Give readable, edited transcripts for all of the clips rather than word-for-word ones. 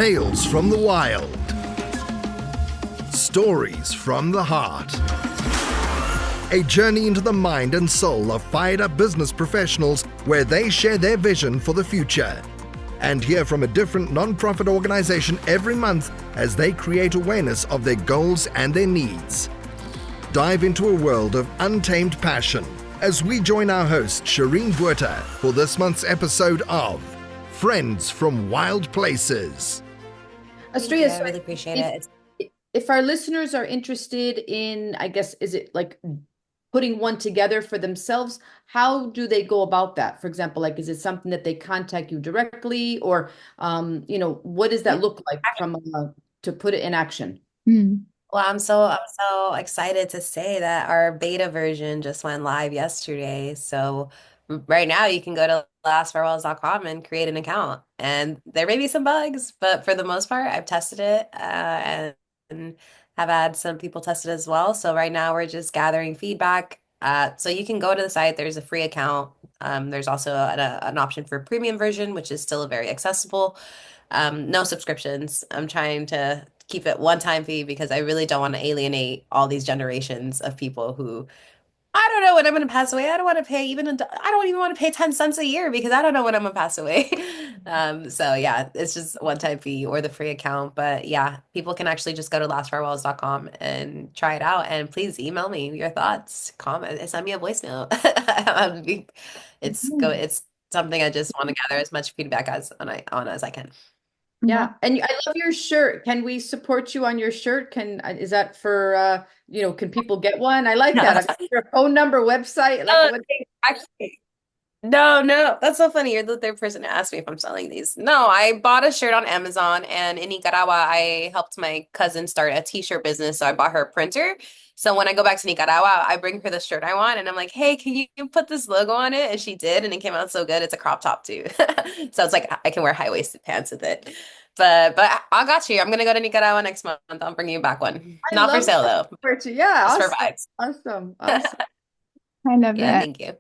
Tales from the wild. Stories from the heart. A journey into the mind and soul of fired-up business professionals where they share their vision for the future. And hear from a different non-profit organization every month as they create awareness of their goals and their needs. Dive into a world of untamed passion as we join our host, Shireen Buerta, for this month's episode of Friends from Wild Places. Estrella, I really appreciate it. If our listeners are interested in, I guess, is it like putting one together for themselves, how do they go about that? For example, like, is it something that they contact you directly, or, what does that look like from to put it in action? Well, I'm so excited to say that our beta version just went live yesterday. So right now you can go to lastfarewells.com and create an account. And there may be some bugs, but for the most part, I've tested it and have had some people test it as well. So right now we're just gathering feedback. So you can go to the site. There's a free account. There's also an option for a premium version, which is still very accessible. No subscriptions. I'm trying to keep it one-time fee because I really don't want to alienate all these generations of people who I don't know when I'm going to pass away. I don't want to pay I don't even want to pay 10 cents a year because I don't know when I'm going to pass away. So yeah, it's just one-time fee or the free account. But yeah, people can actually just go to lastfarewells.com and try it out. And please email me your thoughts, comment, and send me a voicemail. It's something I just want to gather as much feedback as I can. Yeah. And I love your shirt. Can we support you on your shirt? Is that for, can people get one? I like that. I mean, your phone number, website. Actually, no, that's so funny. You're the third person to ask me if I'm selling these. No, I bought a shirt on Amazon, and in Nicaragua, I helped my cousin start a t-shirt business. So I bought her a printer. So when I go back to Nicaragua, I bring her the shirt I want, and I'm like, hey, can you put this logo on it? And she did, and it came out so good. It's a crop top too. So it's like I can wear high-waisted pants with it. But I got you. I'm gonna go to Nicaragua next month. I'll bring you back one. Not for sale though. Yeah, just awesome. for vibes. Awesome. I love Yeah, that. thank you.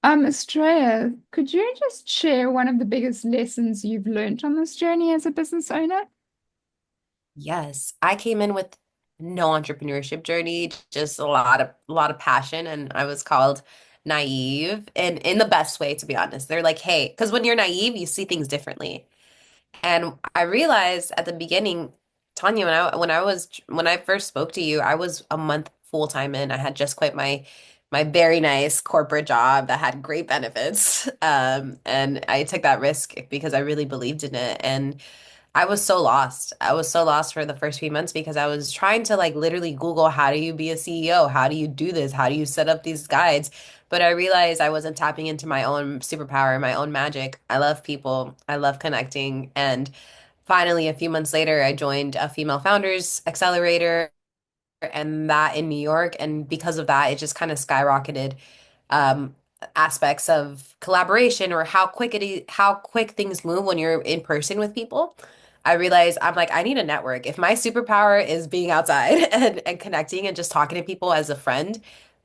Estrella, could you just share one of the biggest lessons you've learned on this journey as a business owner? Yes, I came in with no entrepreneurship journey, just a lot of passion, and I was called naive and in the best way, to be honest. They're like, hey, because when you're naive, you see things differently. And I realized at the beginning, Tanya, when I first spoke to you, I was a month full time in. I had just quit my very nice corporate job that had great benefits. And I took that risk because I really believed in it. And I was so lost. I was so lost for the first few months because I was trying to like literally Google how do you be a CEO? How do you do this? How do you set up these guides? But I realized I wasn't tapping into my own superpower, my own magic. I love people. I love connecting. And finally, a few months later, I joined a female founders accelerator and that in New York. And because of that, it just kind of skyrocketed um, aspects of collaboration or how quick things move when you're in person with people. I realized I'm like, I need a network. If my superpower is being outside and connecting and just talking to people as a friend,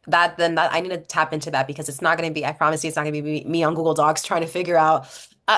then I need to tap into that because it's not going to be, I promise you, it's not going to be me on Google Docs trying to figure out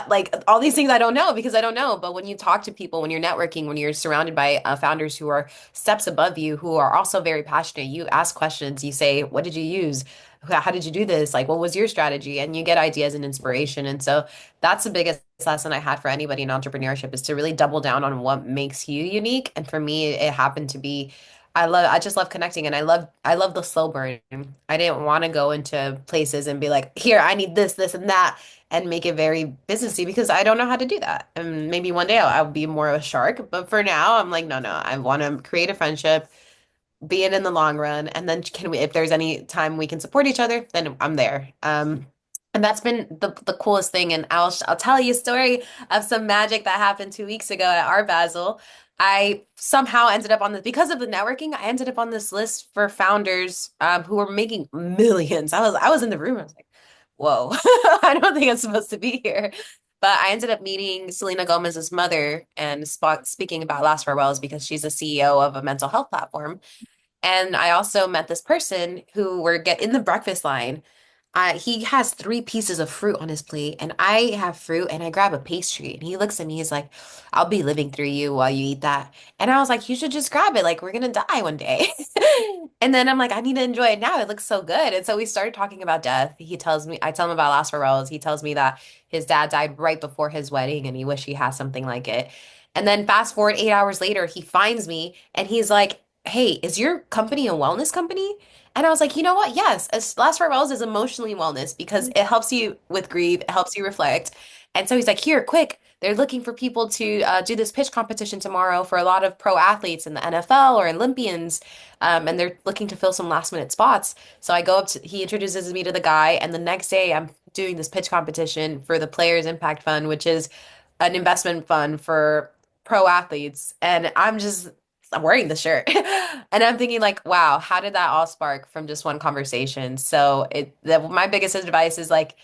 like all these things I don't know because I don't know. But when you talk to people, when you're networking, when you're surrounded by founders who are steps above you, who are also very passionate, you ask questions, you say, what did you use? How did you do this? Like, what was your strategy? And you get ideas and inspiration. And so that's the biggest lesson I had for anybody in entrepreneurship is to really double down on what makes you unique. And for me, it happened to be I just love connecting and I love the slow burn. I didn't want to go into places and be like, here, I need this, and that, and make it very businessy because I don't know how to do that. And maybe one day I'll be more of a shark. But for now, I'm like, no, I want to create a friendship, be it in the long run. And then if there's any time we can support each other, then I'm there. And that's been the coolest thing. And I'll tell you a story of some magic that happened 2 weeks ago at Art Basel. I somehow ended up on this because of the networking. I ended up on this list for founders who were making millions. I was in the room. I was like, whoa, I don't think I'm supposed to be here. But I ended up meeting Selena Gomez's mother and speaking about Last Farewells because she's a CEO of a mental health platform. And I also met this person who were in the breakfast line. He has three pieces of fruit on his plate, and I have fruit, and I grab a pastry, and he looks at me. He's like, "I'll be living through you while you eat that." And I was like, "You should just grab it. Like we're gonna die one day." And then I'm like, "I need to enjoy it now. It looks so good." And so we started talking about death. I tell him about Las Farrells. He tells me that his dad died right before his wedding, and he wished he had something like it. And then fast forward 8 hours later, he finds me, and he's like, "Hey, is your company a wellness company?" And I was like, you know what? Yes, Last Farewells is emotionally wellness because it helps you with grief, it helps you reflect. And so he's like, here, quick. They're looking for people to do this pitch competition tomorrow for a lot of pro athletes in the NFL or Olympians. And they're looking to fill some last minute spots. So I go up to, he introduces me to the guy. And the next day, I'm doing this pitch competition for the Players Impact Fund, which is an investment fund for pro athletes. And I'm wearing the shirt. And I'm thinking like, wow, how did that all spark from just one conversation? So my biggest advice is like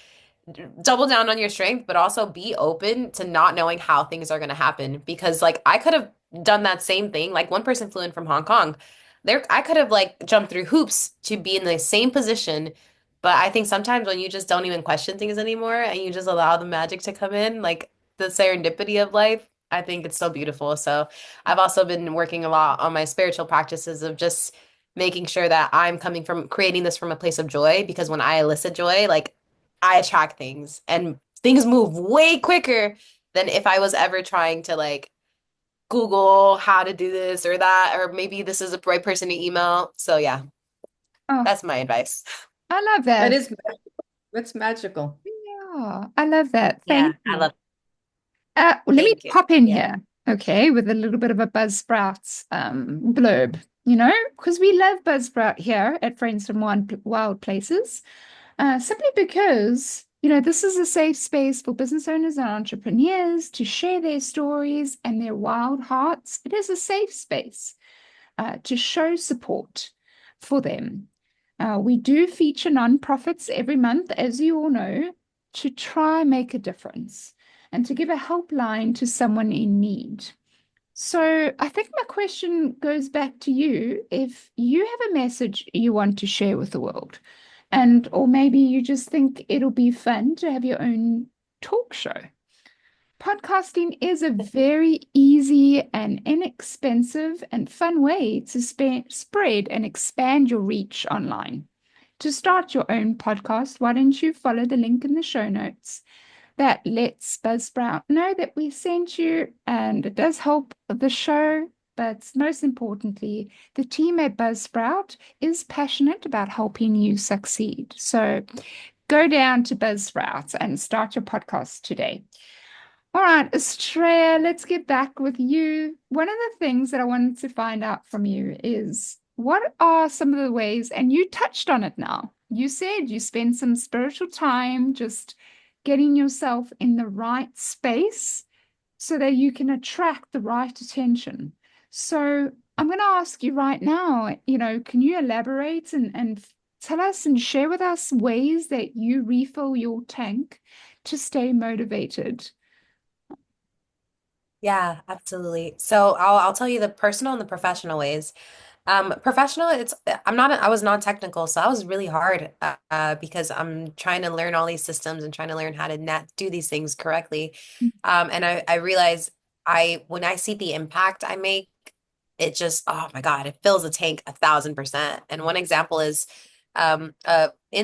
double down on your strength, but also be open to not knowing how things are going to happen. Because like I could have done that same thing. Like one person flew in from Hong Kong. I could have like jumped through hoops to be in the same position. But I think sometimes when you just don't even question things anymore and you just allow the magic to come in, like the serendipity of life, I think it's so beautiful. So I've also been working a lot on my spiritual practices of just making sure that I'm coming from creating this from a place of joy because when I elicit joy, like I attract things and things move way quicker than if I was ever trying to like Google how to do this or that, or maybe this is the right person to email. So yeah, Oh, that's my advice. I love That that. is that's magical. Yeah, I love that. Yeah, Thank I you. love Let me Thank you. pop in Yeah. here, okay, with a little bit of a Buzzsprouts blurb, you know, because we love Buzzsprout here at Friends from Wild Places, simply because, you know, this is a safe space for business owners and entrepreneurs to share their stories and their wild hearts. It is a safe space to show support for them. We do feature nonprofits every month, as you all know, to try make a difference and to give a helpline to someone in need. So I think my question goes back to you. If you have a message you want to share with the world, and or maybe you just think it'll be fun to have your own talk show. Podcasting is a very easy and inexpensive and fun way to spread and expand your reach online. To start your own podcast, why don't you follow the link in the show notes that lets Buzzsprout know that we sent you, and it does help the show. But most importantly, the team at Buzzsprout is passionate about helping you succeed. So go down to Buzzsprout and start your podcast today. All right, Estrella, let's get back with you. One of the things that I wanted to find out from you is what are some of the ways, and you touched on it now. You said you spend some spiritual time just getting yourself in the right space so that you can attract the right attention. So I'm going to ask you right now, you know, can you elaborate and tell us and share with us ways that you refill your tank to stay motivated? Yeah, absolutely. So I'll tell you the personal and the professional ways. Professional, I was non-technical, so I was really hard because I'm trying to learn all these systems and trying to learn how to net do these things correctly. And I realize when I see the impact I make, it just, oh my God, it fills the tank 1,000%. And one example is in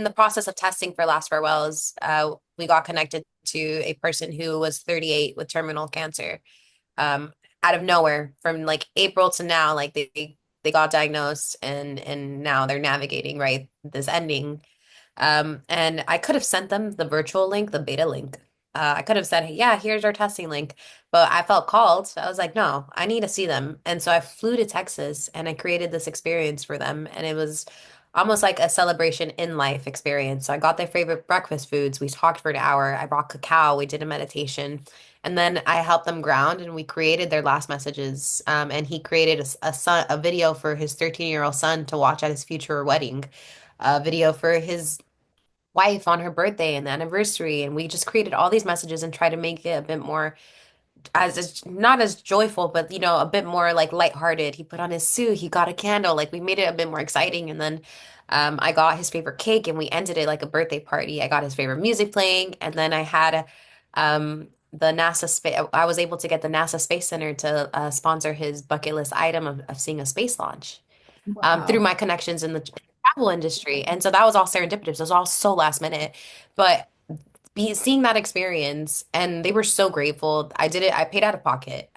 the process of testing for Last Farewells, we got connected to a person who was 38 with terminal cancer out of nowhere from like April to now, like they got diagnosed and now they're navigating right this ending. And I could have sent them the virtual link, the beta link. I could have said, hey, yeah, here's our testing link. But I felt called. So I was like, no, I need to see them. And so I flew to Texas and I created this experience for them. And it was almost like a celebration in life experience. So I got their favorite breakfast foods. We talked for an hour. I brought cacao. We did a meditation. And then I helped them ground and we created their last messages. And he created a video for his 13-year-old son to watch at his future wedding, a video for his wife on her birthday and the anniversary. And we just created all these messages and tried to make it a bit more not as joyful, but a bit more like lighthearted. He put on his suit, he got a candle, like we made it a bit more exciting. And then I got his favorite cake and we ended it like a birthday party. I got his favorite music playing, and then I had the NASA space. I was able to get the NASA Space Center to sponsor his bucket list item of seeing a space launch through Wow. my connections in the travel industry. And so that was all serendipitous. It was all so last minute. But seeing that experience, and they were so grateful. I did it, I paid out of pocket.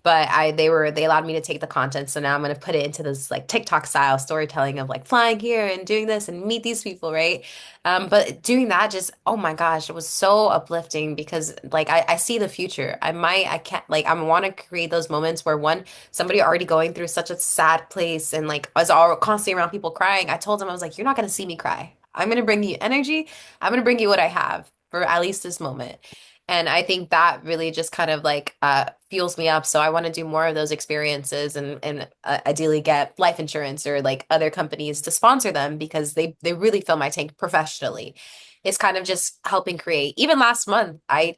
But they allowed me to take the content. So now I'm gonna put it into this like TikTok style storytelling of like flying here and doing this and meet these people, right? But doing that just, oh my gosh, it was so uplifting because like I see the future. I can't like I want to create those moments where one, somebody already going through such a sad place and like I was all constantly around people crying. I told them, I was like, you're not gonna see me cry. I'm gonna bring you energy. I'm gonna bring you what I have for at least this moment. And I think that really just kind of like fuels me up. So I want to do more of those experiences and ideally get life insurance or like other companies to sponsor them because they really fill my tank professionally. It's kind of just helping create. Even last month, I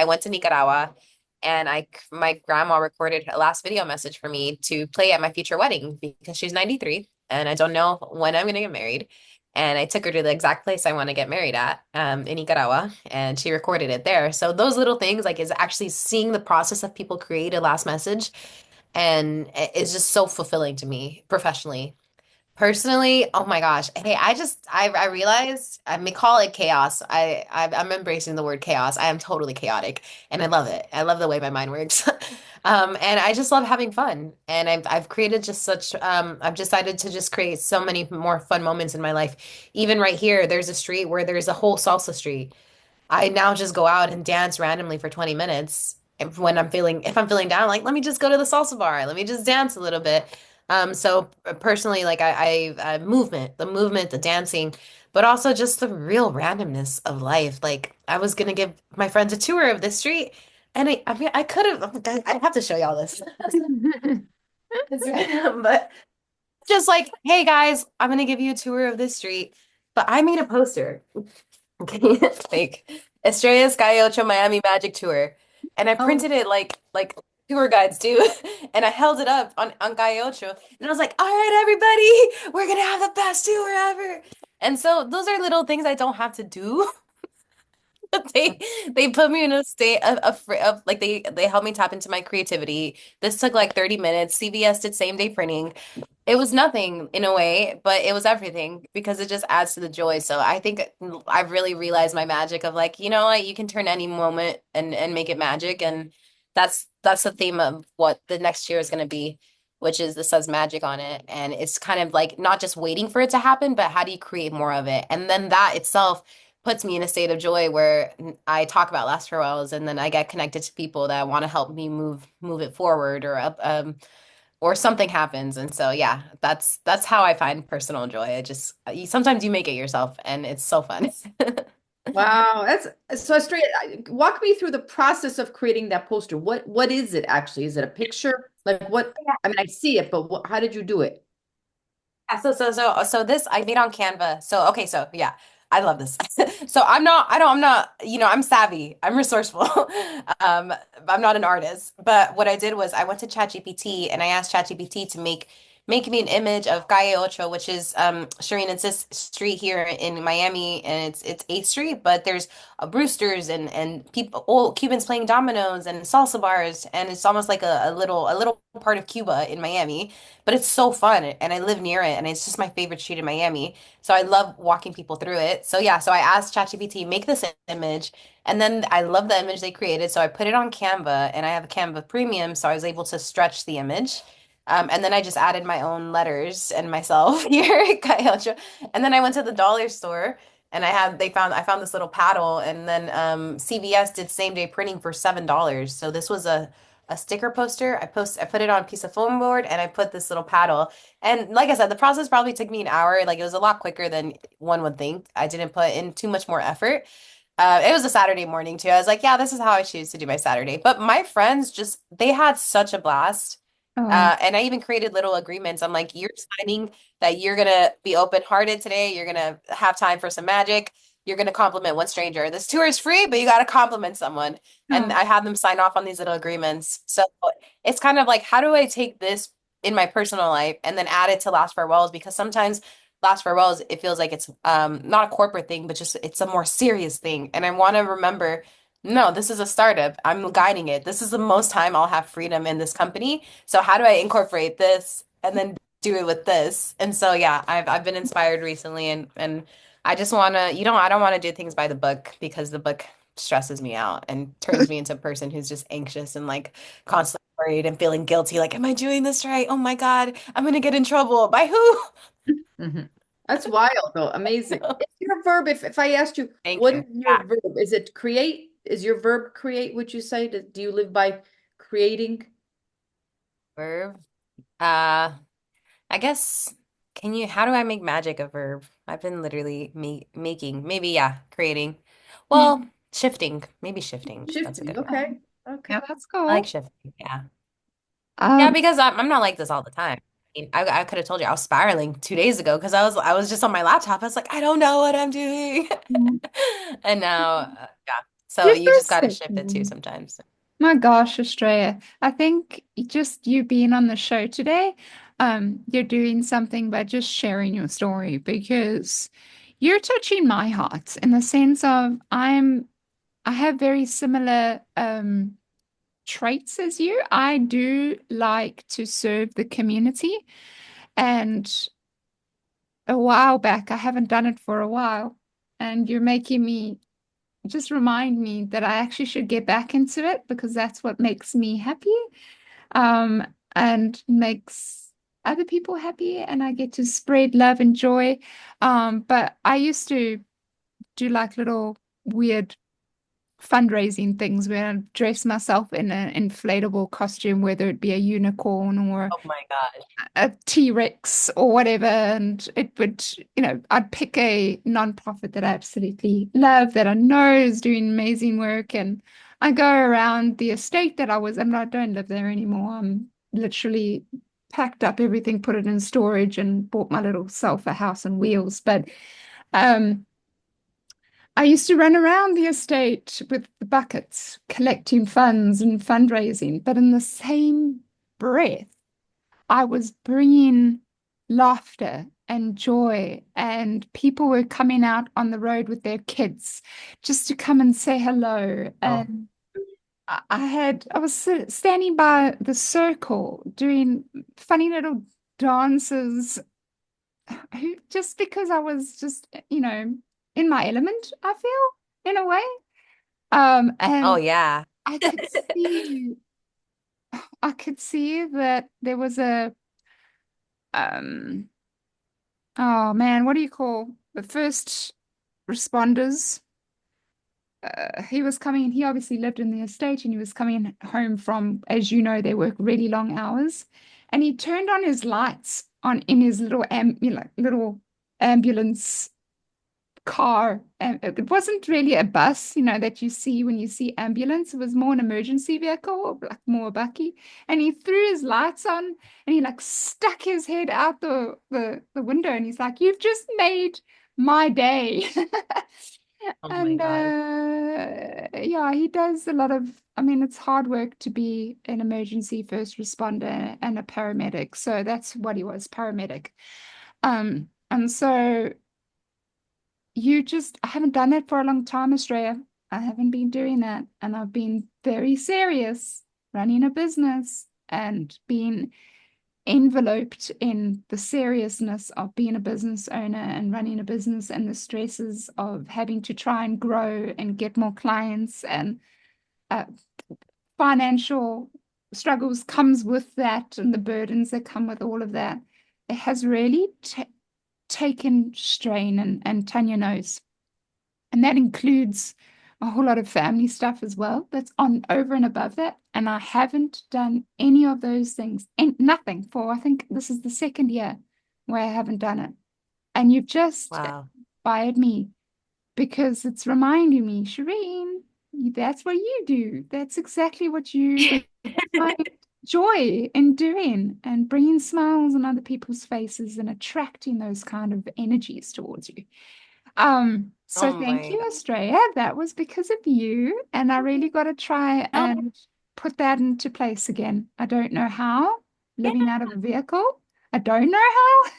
went to Nicaragua and my grandma recorded a last video message for me to play at my future wedding because she's 93 and I don't know when I'm gonna get married. And I took her to the exact place I want to get married at, in Nicaragua, and she recorded it there. So those little things, like, is actually seeing the process of people create a last message, and it's just so fulfilling to me professionally. Personally, oh my gosh. Hey, I realized I may call it chaos. I'm embracing the word chaos. I am totally chaotic and I love it. I love the way my mind works. And I just love having fun. And I've created just such I've decided to just create so many more fun moments in my life. Even right here, there's a street where there's a whole salsa street. I now just go out and dance randomly for 20 minutes. If I'm feeling down, like, let me just go to the salsa bar. Let me just dance a little bit. So personally, like the movement, the dancing, but also just the real randomness of life. Like I was gonna give my friends a tour of this street, and I mean, I could have. I have to show y'all this. It's random, but just like, hey guys, I'm gonna give you a tour of this street. But I made a poster. Okay, like Estrella Quiroz Miami Magic Tour, and I Oh, printed it like tour guides do, and I held it up on Calle, and I was like, "All right, everybody, we're gonna have the best tour ever." And so those are little things I don't have to do. But they put me in a state of like they helped me tap into my creativity. This took like 30 minutes. CVS did same day printing. It was nothing in a way, but it was everything because it just adds to the joy. So I think I've really realized my magic of like, you know what, you can turn any moment and make it magic. And that's the theme of what the next year is going to be, which is this says magic on it. And it's kind of like not just waiting for it to happen, but how do you create more of it? And then that itself puts me in a state of joy where I talk about last farewells and then I get connected to people that want to help me move it forward or up or something happens. And so, yeah, that's how I find personal joy. Sometimes you make it yourself and it's so fun. wow. That's so straight. Walk me through the process of creating that poster. What is it actually? Is it a picture? Like what? I mean, I see it, but how did you do it? Yeah, so this I made on Canva. So okay, so yeah, I love this. So I'm not, I'm savvy. I'm resourceful. Um, I'm not an artist. But what I did was I went to ChatGPT and I asked ChatGPT to make me an image of Calle Ocho, which is Shireen and Sis Street here in Miami, and it's 8th Street, but there's Brewsters and people, old Cubans playing dominoes and salsa bars, and it's almost like a little part of Cuba in Miami. But it's so fun and I live near it and it's just my favorite street in Miami. So I love walking people through it. So yeah, so I asked ChatGPT, make this image. And then I love the image they created. So I put it on Canva and I have a Canva premium. So I was able to stretch the image. And then I just added my own letters and myself here at Cayocho. And then I went to the dollar store and I found this little paddle and then CVS did same day printing for $7. So this was a sticker poster. I put it on a piece of foam board and I put this little paddle. And like I said, the process probably took me an hour. Like it was a lot quicker than one would think. I didn't put in too much more effort. It was a Saturday morning too. I was like, yeah, this is how I choose to do my Saturday. But my friends they had such a blast. Oh, And I even created little agreements. I'm like, you're signing that you're gonna be open-hearted today. You're gonna have time for some magic. you're going to compliment one stranger. This tour is free, but you got to compliment someone. And Oh, I had them sign off on these little agreements. So it's kind of like, how do I take this in my personal life and then add it to Last Farewells? Because sometimes Last Farewells, it feels like it's not a corporate thing, but just it's a more serious thing. And I want to remember, no, this is a startup. I'm guiding it. This is the most time I'll have freedom in this company. So how do I incorporate this and then do it with this? And so yeah, I've been inspired recently, and I just want to, I don't want to do things by the book because the book stresses me out and turns me into a person who's just anxious and like constantly worried and feeling guilty. Like, am I doing this right? Oh my God, I'm gonna get in trouble. By who? Mhm. That's wild though. Amazing. Is your verb, if I asked you, Thank what you. is your verb? Is it create? Is your verb create, would you say? Do you live by creating? Verb. I guess, how do I make magic a verb? I've been literally making, maybe, yeah, creating. yeah. Well, shifting, maybe shifting. That's a Shifting. good one. Okay. Okay. Yeah, that's I like cool. shifting. Yeah. Yeah, Um, because I'm not like this all the time. I could have told you I was spiraling 2 days ago because I was just on my laptop. I was like, I don't know what I'm doing. And now, yeah. So you're you just got to so shift it too silly. sometimes. My gosh, Australia. I think just you being on the show today, you're doing something by just sharing your story because you're touching my heart in the sense of I have very similar traits as you. I do like to serve the community, and a while back, I haven't done it for a while, and you're making me just remind me that I actually should get back into it because that's what makes me happy, um, and makes other people happy, and I get to spread love and joy. But I used to do like little weird fundraising things where I dress myself in an inflatable costume, whether it be a unicorn or Oh my gosh. a T-Rex or whatever. And it would, I'd pick a non-profit that I absolutely love, that I know is doing amazing work. And I go around the estate that I don't live there anymore. I'm literally packed up everything, put it in storage, and bought my little self a house on wheels. But um, I used to run around the estate with the buckets, collecting funds and fundraising. But in the same breath, I was bringing laughter and joy, and people were coming out on the road with their kids just to come and say hello. Oh, And I was standing by the circle doing funny little dances, just because I was just, in my element, I feel, in a way. oh And yeah. I could see, I could see that there was um, oh man, what do you call the first responders? He was coming, he obviously lived in the estate and he was coming home from, as you know, they work really long hours. And he turned on his lights on in his little ambulance car. And it wasn't really a bus, that you see when you see ambulance. It was more an emergency vehicle, like more a bucky. And he threw his lights on and he like stuck his head out the window and he's like, "You've just made my day." Oh my And God. yeah, he does a lot of, I mean, it's hard work to be an emergency first responder and a paramedic. So that's what he was, paramedic. And so I haven't done it for a long time, Australia. I haven't been doing that. And I've been very serious running a business and being enveloped in the seriousness of being a business owner and running a business and the stresses of having to try and grow and get more clients and uh, financial struggles comes with that and the burdens that come with all of that. It has really taken strain, and Tanya knows. And that includes a whole lot of family stuff as well. That's on over and above that. And I haven't done any of those things and nothing for, I think this is the second year where I haven't done it. And you've just Wow. inspired me because it's reminding me, Shireen, that's what you do. That's exactly what you find joy in doing, and bringing smiles on other people's faces and attracting those kind of energies towards you. So Oh thank my you, Estrella. That was because of you, and I really got to try God. and put that into place again. I don't know how, living out of a vehicle. I don't know how.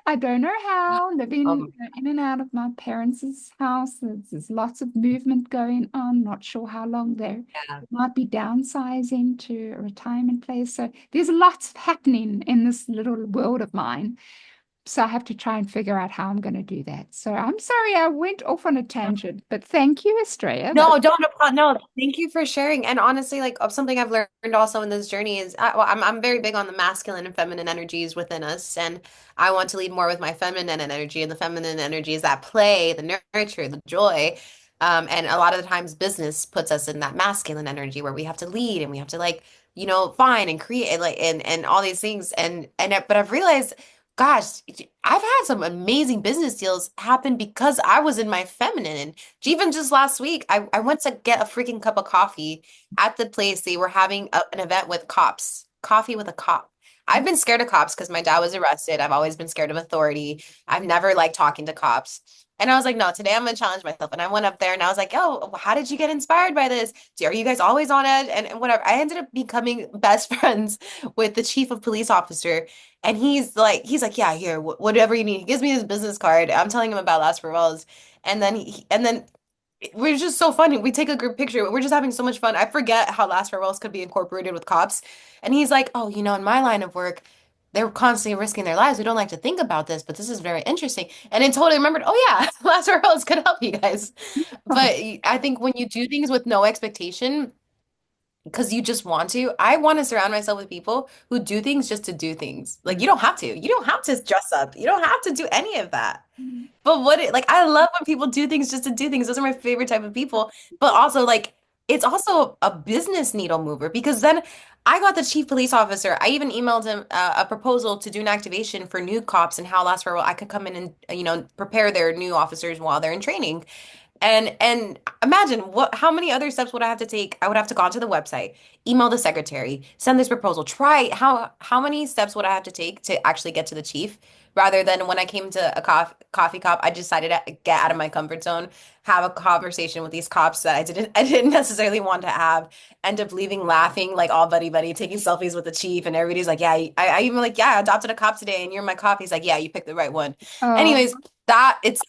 I don't know how, living Um, in and out of my parents' house. There's lots of movement going on. Not sure how long there yeah. might be downsizing to a retirement place. So there's lots happening in this little world of mine. So I have to try and figure out how I'm going to do that. So I'm sorry I went off on a tangent, but thank you, Estrella. That No, don't no. Thank you for sharing. And honestly, like something I've learned also in this journey is, well, I'm very big on the masculine and feminine energies within us, and I want to lead more with my feminine energy. And the feminine energy is that play, the nurture, the joy. And a lot of the times, business puts us in that masculine energy where we have to lead and we have to like, find and create and like and all these things. But I've realized, gosh, I've had some amazing business deals happen because I was in my feminine. And even just last week, I went to get a freaking cup of coffee at the place. They were having an event with cops, coffee with a cop. I've been scared of cops because my dad was arrested. I've always been scared of authority. I've never liked talking to cops. And I was like, no, today I'm gonna challenge myself. And I went up there and I was like, oh, how did you get inspired by this? Are you guys always on edge? And whatever. I ended up becoming best friends with the chief of police officer. And he's like, yeah, here, whatever you need. He gives me his business card. I'm telling him about Las Farewells. And then we're just so funny. We take a group picture. We're just having so much fun. I forget how Last Farewells could be incorporated with cops. And he's like, oh, in my line of work, they're constantly risking their lives. We don't like to think about this, but this is very interesting. And then totally remembered, oh yeah, Last Farewells could help you guys. But I think when you do things with no expectation, because you just want to. I want to surround myself with people who do things just to do things. Like you don't have to. You don't have to dress up. You don't have to do any of that. But like I love when people do things just to do things. Those are my favorite type of people. But also like it's also a business needle mover because then I got the chief police officer. I even emailed him a proposal to do an activation for new cops and how last for a while I could come in and prepare their new officers while they're in training. And imagine how many other steps would I have to take? I would have to go onto the website, email the secretary, send this proposal, try how many steps would I have to take to actually get to the chief? Rather than when I came to a coffee cop, I decided to get out of my comfort zone, have a conversation with these cops that I didn't necessarily want to have, end up leaving laughing like all buddy buddy, taking selfies with the chief, and everybody's like, yeah, I even like, yeah, I adopted a cop today, and you're my cop. He's like, yeah, you picked the right one. Oh, Anyways, that it's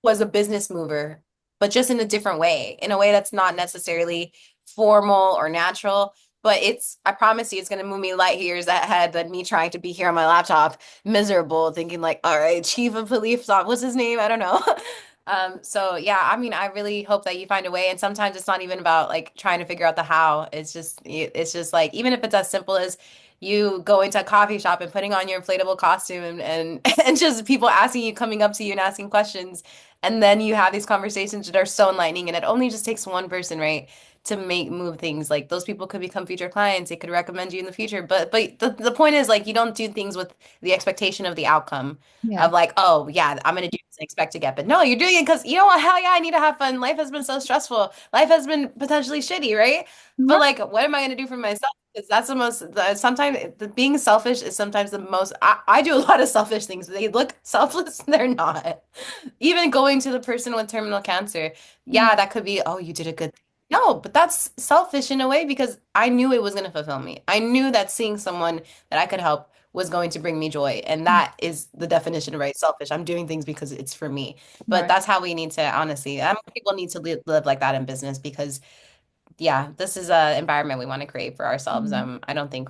was a business mover, but just in a different way, in a way that's not necessarily formal or natural. But I promise you, it's going to move me light years ahead than me trying to be here on my laptop, miserable, thinking like, all right, chief of police, what's his name? I don't know. So yeah, I mean, I really hope that you find a way. And sometimes it's not even about like trying to figure out the how. It's just like, even if it's as simple as you go into a coffee shop and putting on your inflatable costume and and just people asking you, coming up to you and asking questions. And then you have these conversations that are so enlightening, and it only just takes one person, right, to move things. Like those people could become future clients. They could recommend you in the future. But the point is like you don't do things with the expectation of the outcome yeah. of like, oh yeah, I'm gonna do this and expect to get. But no, you're doing it because you know what? Hell yeah, I need to have fun. Life has been so stressful. Life has been potentially shitty, right? But like, what am I gonna do for myself? Because that's sometimes being selfish is sometimes the most. I do a lot of selfish things. They look selfless, they're not. Even going to the person with terminal cancer, Mm, yeah, that could be, oh, you did a good thing. No, but that's selfish in a way because I knew it was going to fulfill me. I knew that seeing someone that I could help was going to bring me joy. And mm, that is the definition of right selfish. I'm doing things because it's for me. But right. that's how we need to, honestly, people need to live like that in business because, yeah, this is an environment we want to create for ourselves. Mm. I don't think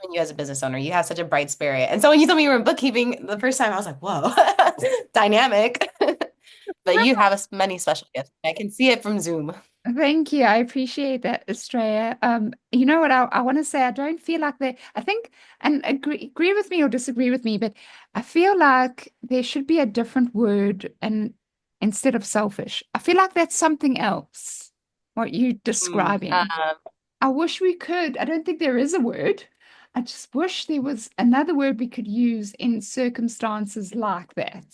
even you as a business owner, you have such a bright spirit. And so when you told me you were in bookkeeping the first time, I was like, whoa, dynamic. But you have many special gifts. I can see it from Zoom. Thank you. I appreciate that, Estrella. You know what I want to say? I don't feel like I think, and agree with me or disagree with me, but I feel like there should be a different word and instead of selfish. I feel like that's something else, what you're Mm, describing. I wish we could. I don't think there is a word. I just wish there was another word we could use in circumstances like that.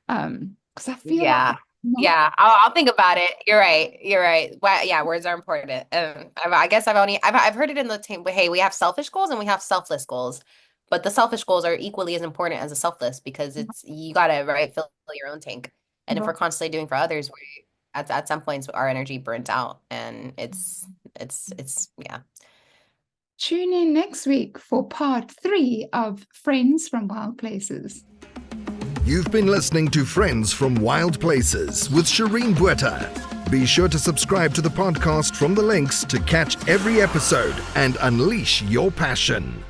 Because I feel like yeah. it's not. Yeah, I'll think about it. You're right. You're right. Well, yeah, words are important. I guess I've heard it in the team. But hey, we have selfish goals and we have selfless goals, but the selfish goals are equally as important as the selfless because it's you gotta right fill your own tank. And if we're constantly doing for others, we at some points our energy burnt out, and it's yeah. Tune in next week for part 3 of Friends from Wild Places. You've been listening to Friends from Wild Places with Shireen Bueta. Be sure to subscribe to the podcast from the links to catch every episode and unleash your passion.